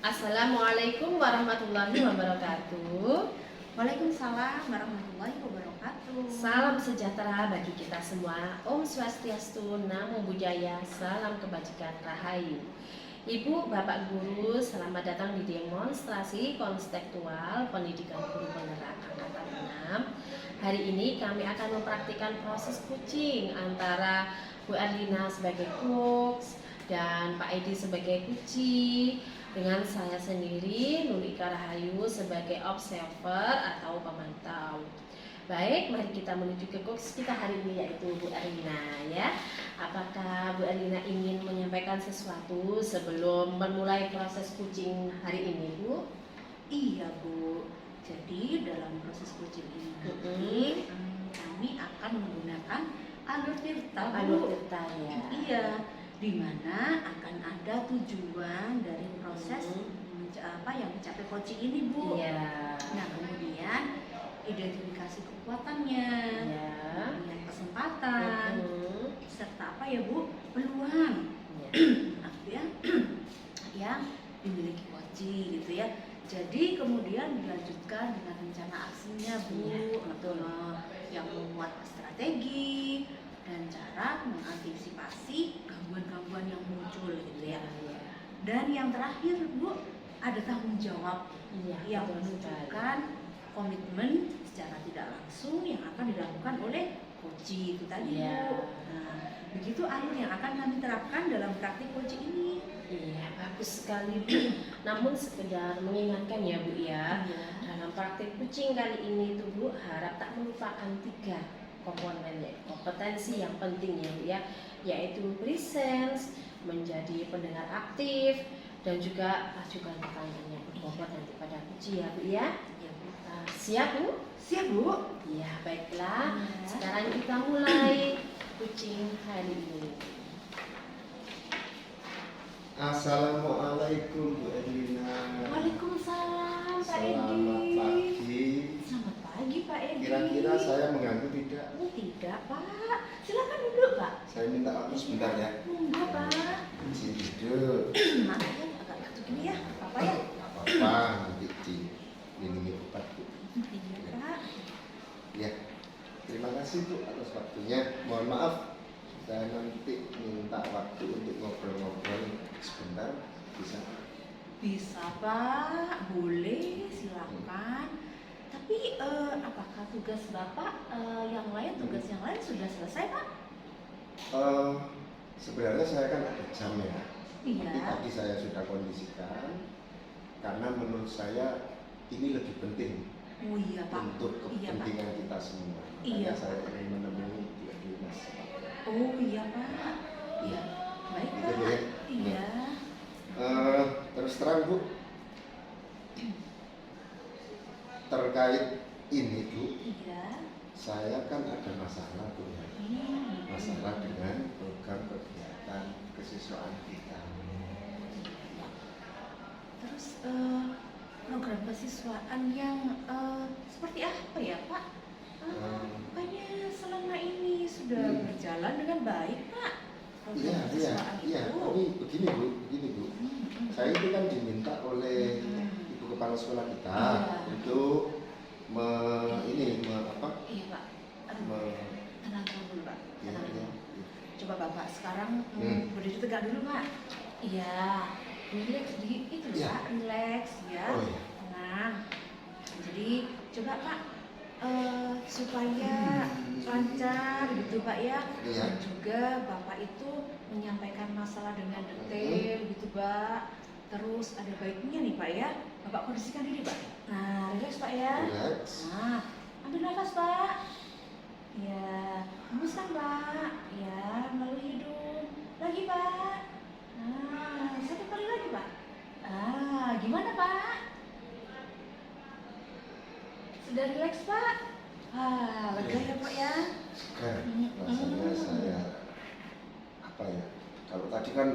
Assalamualaikum warahmatullahi wabarakatuh. Waalaikumsalam warahmatullahi wabarakatuh. Salam sejahtera bagi kita semua. Om Swastiastu, Namo Buddhaya, salam kebajikan rahayu. Ibu, Bapak Guru, selamat datang di demonstrasi konstekstual pendidikan guru penerak angkatan 6. Hari ini kami akan mempraktikkan proses kucing antara Bu Erlina sebagai coach dan Pak Edi sebagai kuci, dengan saya sendiri Nurika Rahayu sebagai observer atau pemantau. Baik, mari kita menuju ke coach kita hari ini, yaitu Bu Erlina ya. Apakah Bu Erlina ingin menyampaikan sesuatu sebelum memulai proses kucing hari ini, Bu? Iya, Bu. Jadi dalam proses kucing ini kami akan menggunakan alur tirta, Bu. Alur tirta ya. Iya, di mana akan ada tujuan dari proses yang mencapai coaching ini, Bu. Iya. Nah, kemudian identifikasi kekuatannya, kemudian kesempatan, serta apa ya, Bu? Peluang yang dimiliki coaching gitu ya. Jadi kemudian dilanjutkan dengan rencana aksinya, Bu. Betul. Yang membuat strategi dan cara mengantisipasi gangguan-gangguan yang muncul gitu ya. Dan yang terakhir, Bu, ada tanggung jawab yang menunjukkan komitmen secara tidak langsung yang akan dilakukan oleh coach itu tadi, Bu. Nah, begitu alur yang akan kami terapkan dalam praktik coach ini. Iya, bagus sekali, Bu. Namun sekedar mengingatkan ya, Bu ya. Dalam praktik kucing kali ini tuh, Bu, harap tak melupakan 3 komponen kompetensi yang penting ya, Bu ya, yaitu presence, menjadi pendengar aktif, dan juga ajukan pertanyaan yang berbobot nanti pada kucing ya, Bu ya. Siap, Bu? Siap, Bu. Iya, baiklah. Sekarang kita mulai kucing hari ini. Assalamualaikum Bu Erlina. Waalaikumsalam, Pak Edi. Selamat pagi. Selamat pagi, Pak Edi. Kira-kira saya mengganggu tidak? Tidak, Pak. Silakan duduk, Pak. Saya minta waktu sebentar ya. Enggak, Pak. Sini duduk. Maaf ya, agak batuk ini ya. Apa ya? Apa-apa, nanti diminumi obat Bu. Iya, Pak. Ya, terima kasih Bu atas waktunya. Mohon maaf, saya nanti minta waktu untuk ngobrol-ngobrol sebentar, bisa? Bisa, Pak. Boleh, silakan. Tapi apakah tugas Bapak yang lain sudah selesai, Pak? Sebenarnya saya kan ada jam ya. Iya. Tapi tadi saya sudah kondisikan karena menurut saya ini lebih penting Oh iya, Pak. untuk Iya, Pak. kepentingan kita semua. Iya, Makanya saya Pak. ingin menemui Bu Erlina. Oh iya, Pak. Iya. Baik, Gitu, Pak. Bu, ya? Iya. Terus terang Bu, terkait ini Bu, Iya. saya kan ada masalah Bu ya. Masalah dengan program kegiatan kesiswaan kita. Terus program kesiswaan yang seperti apa ya, Pak? Bukannya selama ini sudah berjalan dengan baik, Pak? Program kesiswaan Iya. itu. Tapi begini Bu. Saya itu kan diminta oleh Ibu Kepala Sekolah kita untuk Iya, Pak. Tenang dulu, Pak. Tenang dulu. Coba Bapak sekarang berdiri tegak dulu, Pak. Iya. Relax sedikit itu, Pak. Relax ya. Oh iya. Tenang. Jadi coba Pak supaya lancar gitu, Pak ya. Iya. Dan juga Bapak itu menyampaikan masalah dengan detail gitu, Pak. Terus ada baiknya nih, Pak ya. Bapak kondisikan diri, Pak. Nah, relax, Pak ya. Relax. Nah, ambil nafas, Pak. Ya, hembuskan, Pak. Ya, melalui hidung. Lagi, Pak. Nah, 1 kali lagi, Pak. Gimana, Pak? Sudah relax, Pak? Lega ya, Pak ya? Sekarang rasanya saya kalau tadi kan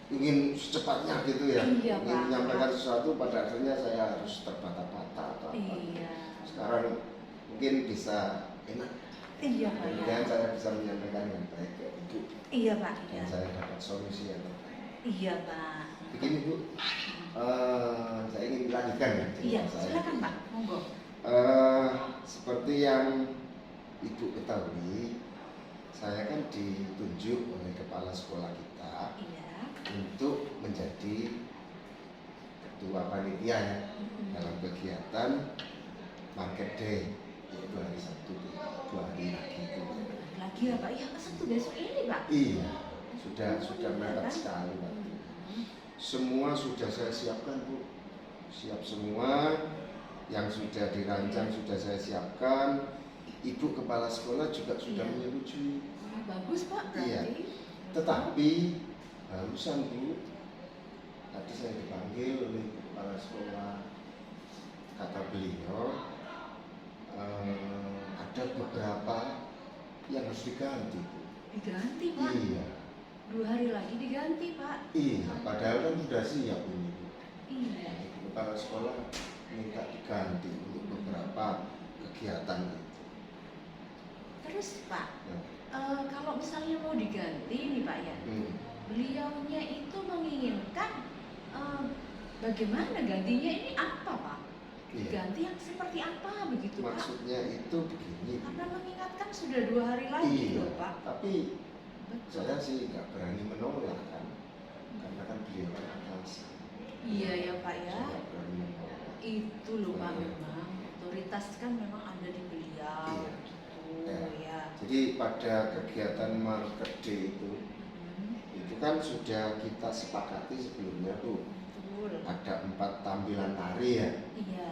ingin secepatnya gitu ya. Iya, ingin Pak. menyampaikan sesuatu, pada akhirnya saya harus terbata-bata atau apa. Iya. Sekarang mungkin bisa enak. Iya, Pak ya. Kemudian saya bisa menyampaikan yang baik ke Ibu Iya, Pak. dan Iya. saya dapat solusi yang terbaik. Iya, Pak. Begini Bu, Saya ingin melanjutkan ya cerita Iya, saya. silakan Pak, monggo. Seperti yang Ibu ketahui, saya kan ditunjuk oleh kepala sekolah kita Iya. untuk menjadi ketua panitia ya, dalam kegiatan Market Day, yaitu hari Sabtu, 2 hari lagi itu. Lagi ya Pak, ya ke Sabtu besok ini Pak. Iya, sudah mepet sekali Pak. Semua sudah saya siapkan Bu, siap semua, yang sudah dirancang sudah saya siapkan. Ibu kepala sekolah juga sudah Iya. menyetujui. Wah, bagus Pak, Iya. berarti. Tetapi barusan Bu, tadi saya dipanggil oleh kepala sekolah, kata beliau ada beberapa yang harus diganti Bu. Diganti Pak. Iya, 2 hari lagi diganti Pak. iya. Padahal kan sudah siap ini Bu. Iya. Kepala sekolah minta diganti untuk beberapa kegiatan itu. Terus Pak, Nah, kalau misalnya mau diganti nih Pak ya, beliaunya itu menginginkan bagaimana gantinya ini apa Pak? iya. Ganti yang seperti apa begitu Pak? Maksudnya itu begini. Karena mengingatkan sudah 2 hari lagi Iya, loh Pak. tapi Betul. saya sih nggak berani menolak kan, karena kan beliau kan atasan. Iya ya Pak ya. Saya nggak berani menolak. Itu loh Pak, Iya. memang otoritas kan memang ada di beliau Iya. gitu Ya. ya. Jadi pada kegiatan Market Day itu kan sudah kita sepakati sebelumnya tuh, Betul. ada 4 tampilan tari ya. Iya.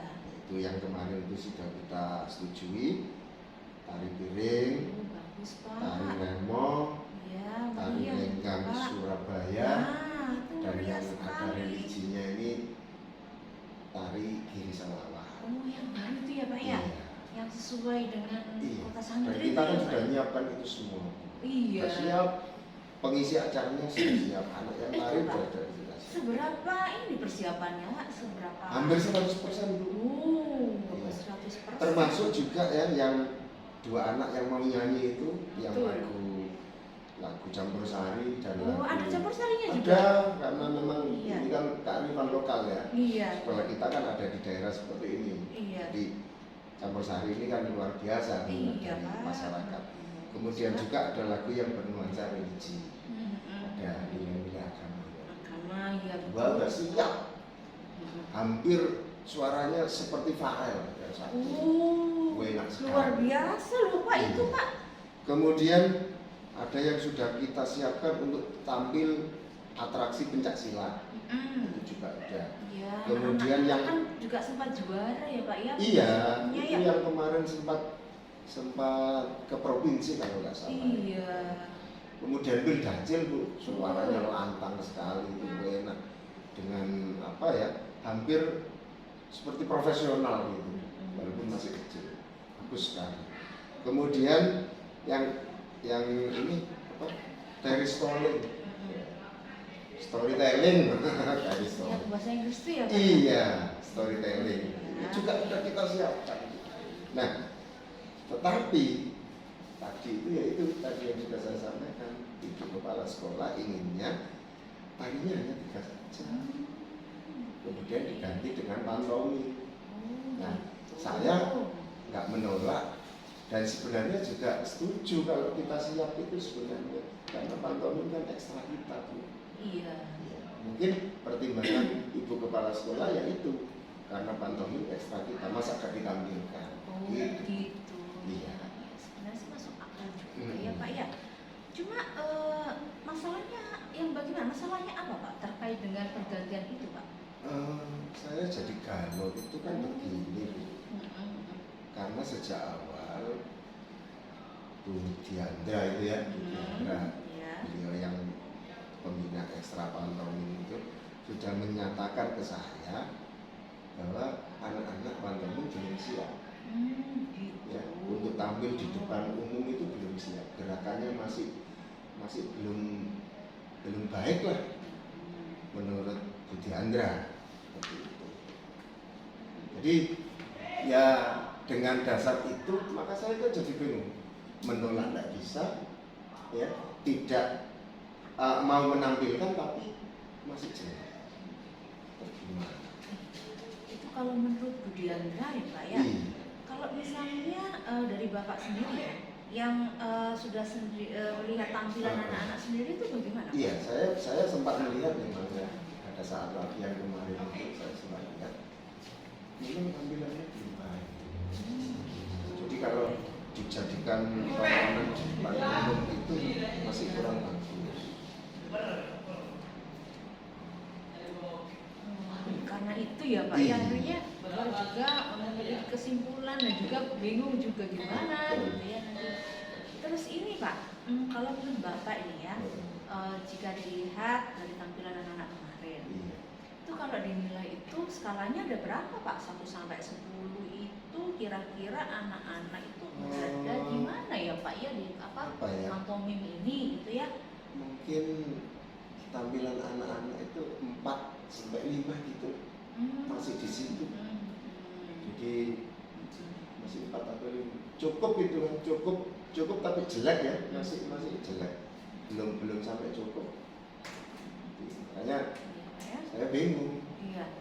Itu yang kemarin itu sudah kita setujui, tari piring, Bagus Pak. tari remo, Iya, tari meriah, lenggang Pak. Surabaya, Nah, itu dan meriah yang ada sekali. religinya ini tari Giri Salawat. Oh, yang baru itu ya Pak ya? Iya. Yang sesuai dengan Iya. kota Dan santri kita kan itu ya, sudah Pak? menyiapkan itu semua. Iya. Sudah siap, pengisi acaranya sudah siap, anak yang Itu, tari Pak. sudah ada jelas. Seberapa ini persiapannya Pak? Seberapa? Hampir 100% Bu. Oh, Iya. 100%. Termasuk juga ya yang 2 anak yang mau nyanyi itu, yang Betul. lagu campur sari dan Oh, ada campur sarinya juga? Ada, karena memang Iya. ini kan kearifan lokal ya. Iya. Sekolah kita kan ada di daerah seperti ini. Iya. Jadi campur sari ini kan luar biasa minat Iya, dari Pak. masyarakat. Kemudian juga ada lagu yang bernuansa religi, ada nilai-nilai agama. Agama ya Dua udah siap, hampir suaranya seperti Farel ya, satu. Oh, Enak sekali. luar biasa loh Pak itu Iya. Pak. Kemudian ada yang sudah kita siapkan untuk tampil atraksi pencak silat, itu juga ada. Iya. Kemudian anak-anak yang- kan juga sempat juara ya Pak ya. Iya, Iya, itu ya. yang kemarin sempat ke provinsi kalau nggak salah. Iya. Kemudian Bildacil Bu, suaranya lantang sekali, itu enak dengan apa ya, hampir seperti profesional gitu, walaupun masih kecil, bagus sekali. Kemudian yang ini apa, storytelling, Terry Ya Story. bahasa Inggris tuh ya Pak. Iya, storytelling ini juga sudah kita siapkan. Nah, tetapi tadi itu yaitu tadi yang sudah saya sampaikan, ibu kepala sekolah inginnya tarinya hanya 3 saja, kemudian diganti dengan pantomim. Nah, saya nggak menolak dan sebenarnya juga setuju kalau kita siap itu sebenarnya, karena pantomim kan ekstra kita Bu. Iya. Ya, mungkin pertimbangan ibu kepala sekolah ya itu, karena pantomim ekstra kita, masa gak ditampilkan Oh gitu. gitu. Iya. Sebenarnya sih masuk akal juga ya Pak ya. Cuma masalahnya yang bagaimana? Masalahnya apa Pak terkait dengan pergantian itu Pak? Saya jadi galau itu kan begini Bu. Karena sejak awal Bu Diandra itu ya, Bu Diandra, Iya. beliau yang pembina ekstra pantomim itu sudah menyatakan ke saya bahwa anak-anak pantomim belum siap Gitu. ya, untuk tampil di depan umum itu belum siap, gerakannya masih belum baik lah menurut Bu Diandra, seperti itu. Jadi ya dengan dasar itu maka saya kan jadi bingung, menolak tidak bisa, ya tidak mau menampilkan tapi masih jelek. atau gimana. Itu kalau menurut Bu Diandra ya Pak ya. Iya. Kalau misalnya dari Bapak sendiri ya, yang sudah melihat tampilan anak-anak sendiri itu bagaimana? Iya, saya sempat melihat memang ya, pada saat latihan kemarin itu saya sempat lihat memang tampilannya belum baik. Jadi kalau dijadikan tontonan di depan umum itu masih kurang bagus. Karena itu ya Pak, Iya. ya akhirnya Bapak juga memiliki kesimpulan dan juga bingung juga gimana gitu ya nanti. Terus ini Pak, kalau menurut Bapak ini ya, jika dilihat dari tampilan anak-anak kemarin, Iya. itu kalau dinilai itu skalanya ada berapa Pak? 1 sampai 10 itu kira-kira anak-anak itu berada di mana ya Pak ya, di Apa ya? pantomim ini gitu ya? Mungkin tampilan anak-anak itu 4 sampai 5 gitu, masih di situ. Jadi masih 4 atau 5. Cukup itu kan, cukup tapi jelek ya, masih jelek. Belum sampai cukup. Makanya Ya, saya bingung. iya.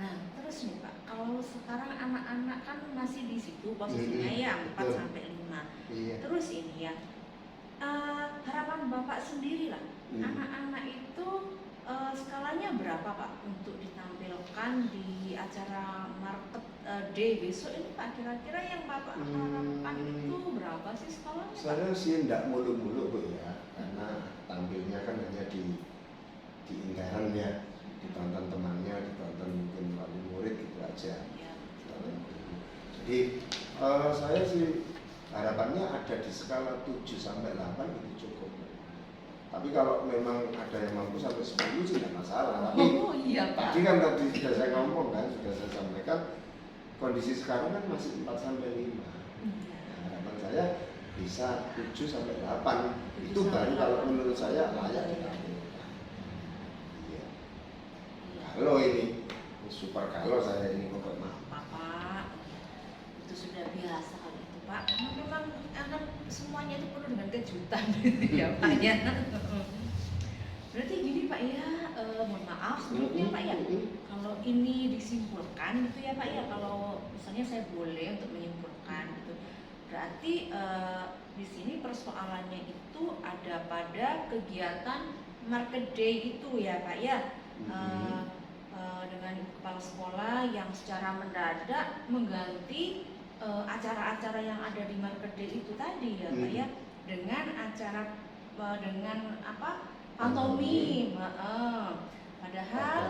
Nah, terus nih Pak, kalau sekarang anak-anak kan masih di situ posisinya ya 4 betul. sampai 5. Iya. Terus ini ya, harapan Bapak sendiri lah, anak-anak itu skalanya berapa Pak untuk ditampilkan di acara Market Day besok ini Pak? Kira-kira yang Bapak harapkan itu berapa sih skalanya Pak? Saya sih enggak muluk-muluk Bu ya, karena tampilnya kan hanya di inggaran ya, ditonton temannya, ditonton mungkin wali murid gitu aja. Ya. Jadi saya sih harapannya ada di skala 7 sampai 8 itu cukup. Tapi kalau memang ada yang mampu sampai 10 sih tidak masalah. Tapi Oh iya Pak. tadi sudah saya ngomong kan, sudah saya sampaikan kondisi sekarang kan masih 4 sampai 5. Nah, harapan saya bisa 7 sampai 8. Itu baru kalau menurut saya layak ditampilkan. Iya. Kalau ini super kalau saya ini pokoknya. Pak, itu sudah biasa kalau itu Pak, karena memang akan semuanya itu penuh dengan kejutan gitu ya Pak ya. Berarti gini Pak ya, mohon maaf sebelumnya Pak ya, kalau ini disimpulkan gitu ya Pak ya, kalau misalnya saya boleh untuk menyimpulkan gitu, berarti di sini persoalannya itu ada pada kegiatan Market Day itu ya Pak ya. Dengan kepala sekolah yang secara mendadak mengganti acara-acara yang ada di Market Day itu tadi ya Pak ya, dengan acara dengan apa pantomim. Padahal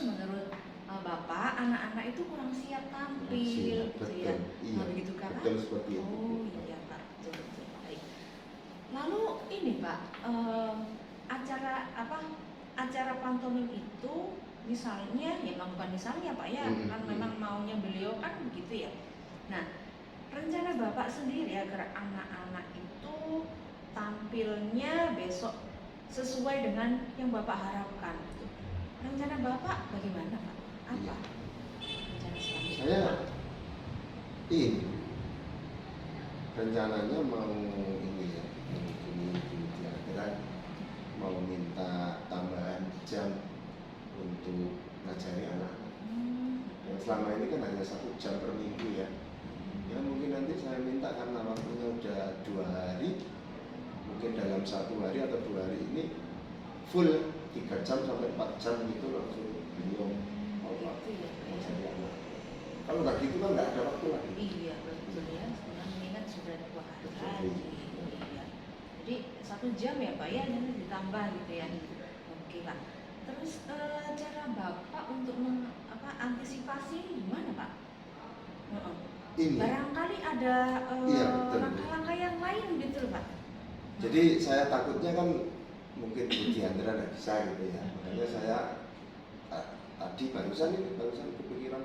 menurut Bapak anak-anak itu kurang siap tampil gitu ya. Iya, Begitu kan? betul seperti itu. Oh iya Pak, betul. Baik. Lalu ini Pak, acara pantomim itu misalnya ya bukan misalnya Pak ya, kan memang maunya beliau kan begitu ya. Nah, rencana Bapak sendiri agar anak-anak itu tampilnya besok sesuai dengan yang Bapak harapkan gitu. Rencana Bapak bagaimana Pak? Apa rencana selanjutnya? Saya ini rencananya mau ini ya, kira-kira mau minta tambahan jam untuk ngajari anak-anak. Yang selama ini kan hanya 1 jam per minggu ya. Ya mungkin nanti saya minta karena waktunya udah 2 hari, mungkin dalam 1 hari atau 2 hari ini full 3 jam sampai 4 jam gitu langsung beliau ngajari anak. Kalau nggak gitu kan nggak ada waktu lagi. Iya betul ya, sekarang mengingat sudah 2 hari lagi. Iya. Jadi 1 jam ya Pak ya, nanti ditambah gitu ya. Oke Pak. Terus cara Bapak untuk antisipasi gimana Pak? Ini. Barangkali ada Iya, betul. langkah-langkah yang lain gitu loh Pak. Jadi saya takutnya kan mungkin Bu Diandra nggak bisa gitu ya. Makanya saya tadi barusan kepikiran,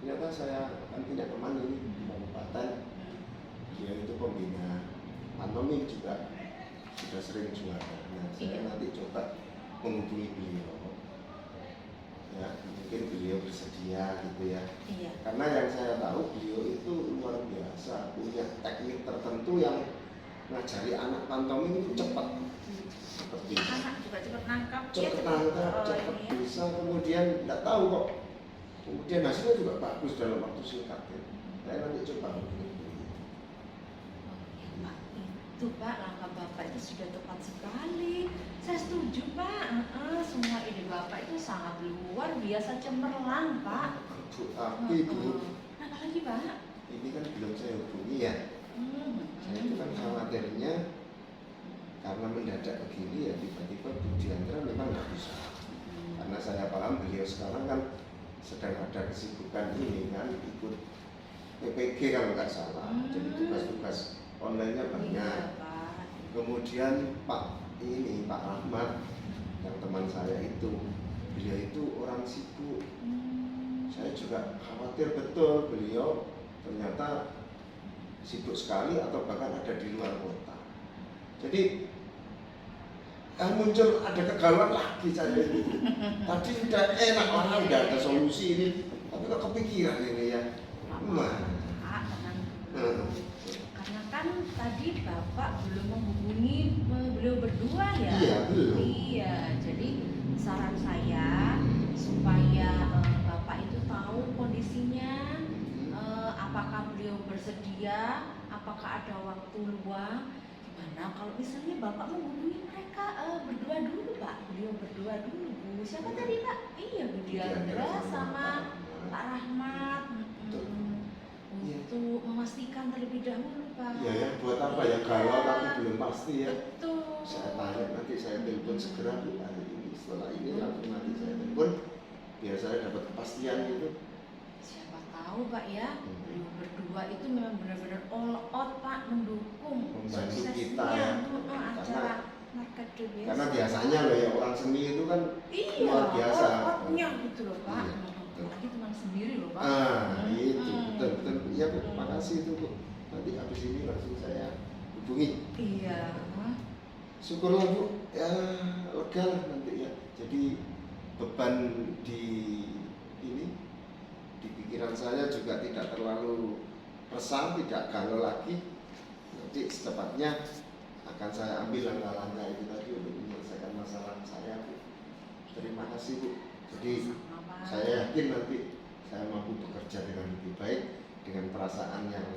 ternyata saya kan punya teman ini di kabupaten, dia itu pembina pantomim juga sudah sering juara. Nah, saya nanti coba menghubungi beliau, ya mungkin beliau bersedia gitu ya. Iya. Karena yang saya tahu beliau itu luar biasa, punya teknik tertentu yang ngajari anak pantomim itu cepat. Seperti Anak juga cepet nangkap, cepet tangkap, cepet ini ya. bisa, kemudian nggak tahu kok, kemudian hasilnya juga bagus dalam waktu singkat ya. Saya nanti coba hubungi beliau. Oh iya Pak, itu Pak langkah Bapak itu sudah tepat sekali. Saya setuju Pak. Semua ide Bapak itu sangat luar biasa cemerlang Pak. Bu, tapi Bu, Kenapa lagi Pak? ini kan belum saya hubungi ya. Saya itu kan khawatirnya karena mendadak begini ya tiba-tiba Bu Diandra memang nggak bisa. Karena saya paham beliau sekarang kan sedang ada kesibukan ini kan ikut PPG kalau nggak salah. Jadi tugas-tugas online-nya banyak. Iya Pak. Kemudian Pak Rahmat yang teman saya itu, beliau itu orang sibuk. Saya juga khawatir betul beliau ternyata sibuk sekali atau bahkan ada di luar kota. Jadi muncul ada kegalauan lagi saya itu. Tadi udah enak orang udah ada solusi ini, tapi kok kepikiran ini ya. Pak, tenang dulu. Karena kan tadi Bapak belum menghubungi beliau berdua ya. Iya, belum. Iya, jadi saran saya supaya Bapak itu tahu kondisinya, apakah beliau bersedia, apakah ada waktu luang. Gimana kalau misalnya Bapak menghubungi mereka berdua dulu Pak, beliau berdua dulu Bu. Siapa tadi Pak? Iya Bu Diandra sama Pak Rahmat. Untuk memastikan terlebih dahulu Pak. Iya ya, buat apa ya galau tapi belum pasti ya. Betul. Saya tanya nanti saya telepon segera Bu hari ini, setelah ini langsung nanti saya telepon biar saya dapat kepastian gitu. Siapa tahu Pak ya, beliau berdua itu memang benar-benar all out Pak mendukung Membantu suksesnya kita ya. acara market day besok. Karena biasanya loh ya orang seni itu kan iya, luar biasa. all outnya gitu loh Pak. Iya, betul. Apalagi teman sendiri loh Pak. Itu betul. Iya Bu, makasih itu Bu. Nanti habis ini langsung saya hubungi. Iya. Syukurlah Bu, ya lega lah nanti ya. Jadi beban di pikiran saya juga tidak terlalu resah, tidak galau lagi. Nanti secepatnya akan saya ambil langkah-langkah itu tadi untuk menyelesaikan masalah saya Bu. Terima kasih Bu. Jadi saya yakin nanti saya mampu bekerja dengan lebih baik dengan perasaan yang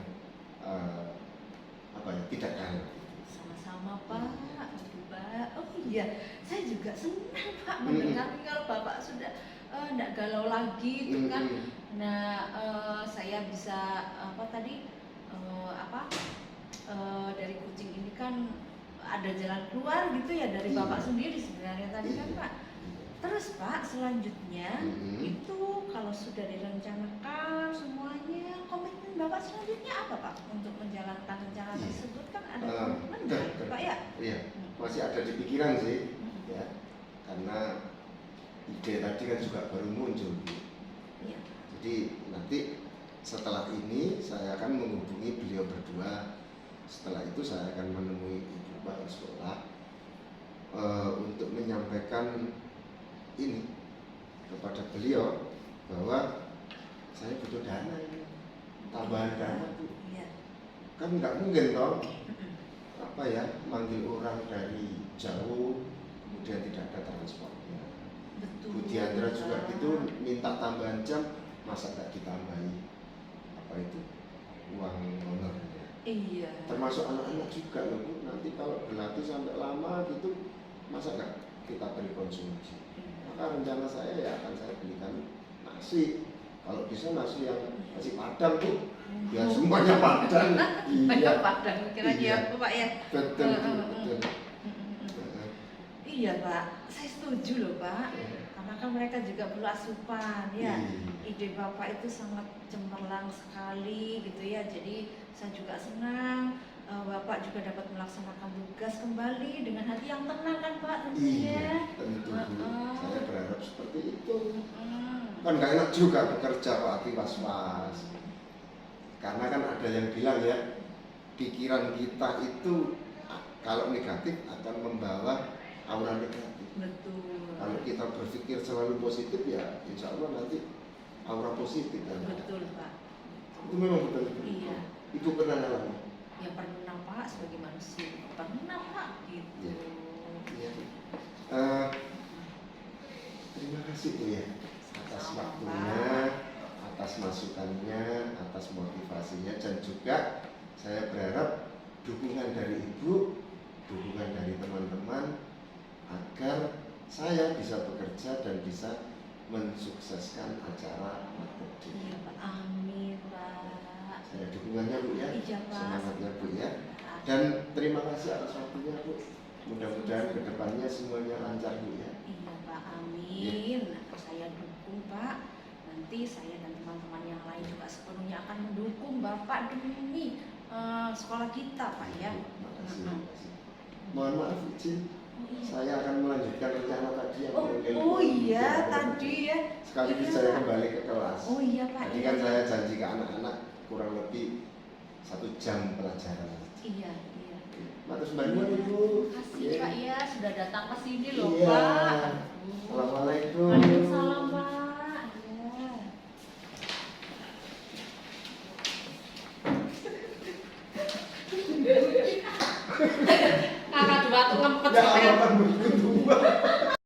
tidak galau. Sama-sama Pak. Aduh Pak. Oh iya, saya juga senang Pak mendengar kalau Bapak sudah tidak galau lagi itu kan. Nah, saya bisa dari kucing ini kan ada jalan keluar gitu ya dari Bapak sendiri sebenarnya tadi kan Pak. Terus Pak, selanjutnya itu kalau sudah direncanakan semuanya, komitmen Bapak selanjutnya apa Pak untuk menjalankan rencana tersebut? Kan ada komitmen Pak ya? Iya, masih ada di pikiran sih, ya. Karena ide tadi kan juga baru muncul. Iya. Jadi nanti setelah ini saya akan menghubungi beliau berdua. Setelah itu saya akan menemui ibu kepala sekolah untuk menyampaikan ini kepada beliau bahwa saya butuh dana ini, tambahan dana Bu. Iya. Kan nggak mungkin toh manggil orang dari jauh kemudian tidak ada transportnya. Betul. Bu Diandra juga gitu minta tambahan jam, masa nggak ditambahi uang honornya. Iya. Termasuk anak-anak juga loh Bu, nanti kalau berlatih sampai lama gitu masa nggak kita beri konsumsi. Maka rencana saya ya akan saya belikan nasi, kalau bisa nasi yang nasi Padang Bu, ya semuanya Padang. Banyak Padang kira-kira Pak ya. Betul betul. Iya Pak, saya setuju loh Pak. Karena kan mereka juga perlu asupan ya. Ide Bapak itu sangat cemerlang sekali gitu ya. Jadi saya juga senang Bapak juga dapat melaksanakan tugas kembali dengan hati yang tenang kan Pak tentunya. Iya, tentu Bu. Saya berharap seperti itu. Mm-mm. Kan nggak enak juga bekerja Pak, hati was-was. Karena kan ada yang bilang ya, pikiran kita itu kalau negatif akan membawa aura negatif. Betul. Kalau kita berpikir selalu positif ya insya Allah nanti aura positif kan. Betul Pak. Itu memang betul. Iya. Ibu pernah ngalamin? Ya pernah Pak, sebagai manusia pernah Pak gitu. Iya. kasih Bu ya atas Sama, waktunya, atas masukannya, atas motivasinya, dan juga saya berharap dukungan dari Ibu, dukungan dari teman-teman agar saya bisa bekerja dan bisa mensukseskan acara Makmur. Iya Pak, amin Pak. Saya dukungannya Bu ya, Iya Pak. semangatnya Bu ya. Dan terima kasih atas waktunya Bu. Mudah-mudahan kedepannya semuanya lancar Bu ya. Iya Pak, amin. Saya dukung Pak. Nanti saya dan teman-teman yang lain juga sepenuhnya akan mendukung Bapak demi sekolah kita Pak ya. Makasih, makasih. Mohon maaf izin, Oh iya. saya akan melanjutkan rencana tadi yang mungkin Oh iya tadi ya. sekaligus Iya. saya kembali ke kelas. Oh iya Pak. Tadi kan saya janji ke anak-anak kurang lebih 1 jam pelajaran. Iya iya. Matur banyak Ibu. Makasih Iya. Pak ya sudah datang ke sini loh Iya. Pak. Assalamualaikum. Waalaikumsalam Pak. Iya. Kakak dua tuh ngempet Ya sampai Allah, Bu,